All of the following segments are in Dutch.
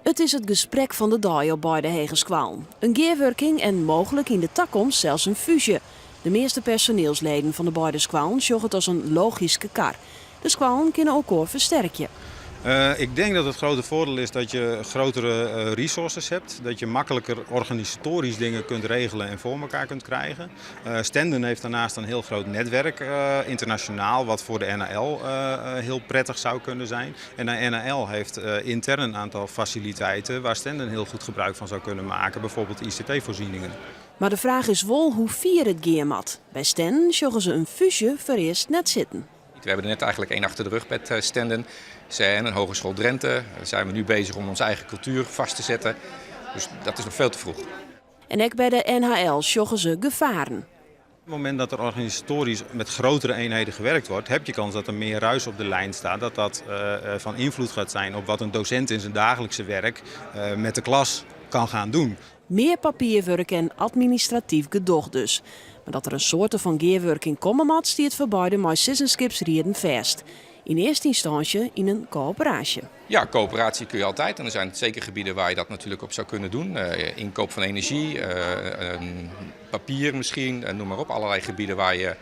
Het is het gesprek van de dag op beide Hegenskwaal. Een gearworking en mogelijk in de toekomst zelfs een fusie. De meeste personeelsleden van de beide skwaalen zien het als een logische kar. De skwaalen kunnen elkaar versterken. Ik denk dat het grote voordeel is dat je grotere resources hebt. Dat je makkelijker organisatorisch dingen kunt regelen en voor elkaar kunt krijgen. Stenden heeft daarnaast een heel groot netwerk internationaal, wat voor de NAL heel prettig zou kunnen zijn. En de NAL heeft intern een aantal faciliteiten waar Stenden heel goed gebruik van zou kunnen maken. Bijvoorbeeld ICT-voorzieningen. Maar de vraag is wel hoe vier het gearmat. Bij Stenden zullen ze een fusie voor eerst net zitten. We hebben er net eigenlijk één achter de rug met Stenden. En een Hogeschool Drenthe. Daar zijn we nu bezig om onze eigen cultuur vast te zetten. Dus dat is nog veel te vroeg. En ook bij de NHL zullen ze gevaren. Op het moment dat er organisatorisch met grotere eenheden gewerkt wordt, heb je kans dat er meer ruis op de lijn staat. Dat dat van invloed gaat zijn op wat een docent in zijn dagelijkse werk met de klas kan gaan doen. Meer papierwerk en administratief gedoog dus. Maar dat er een soort van gearworking komen moet, stiert voor beide maar sissenskipsrieden vast. In eerste instantie in een coöperatie. Ja, coöperatie kun je altijd. En er zijn zeker gebieden waar je dat natuurlijk op zou kunnen doen. Inkoop van energie, papier misschien, noem maar op. Allerlei gebieden waar je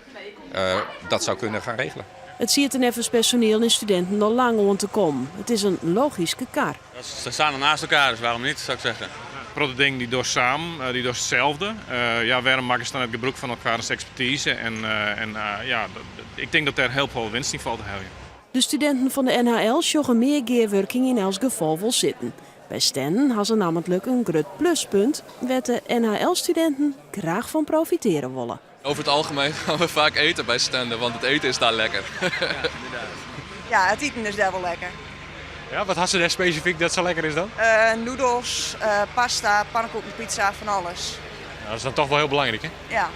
dat zou kunnen gaan regelen. Het ziet er even personeel en studenten al lang om te komen. Het is een logische kar. Ze staan er naast elkaar, dus waarom niet, zou ik zeggen. Protte dingen die door samen, die door hetzelfde. Waarom maken ze dan het gebruik van elkaars expertise? Ik denk dat er heel veel winst in valt te halen. De studenten van de NHL zullen meer gearworking in elk geval wel zitten. Bij Stenden hebben ze namelijk een groot pluspunt waar de NHL-studenten graag van profiteren willen. Over het algemeen gaan we vaak eten bij Stenden, want het eten is daar lekker. Ja, het eten is daar wel lekker. Ja, wat had ze daar specifiek dat zo lekker is dan? Noedels, pasta, pannenkoeken, pizza, van alles. Dat is dan toch wel heel belangrijk, hè? Ja.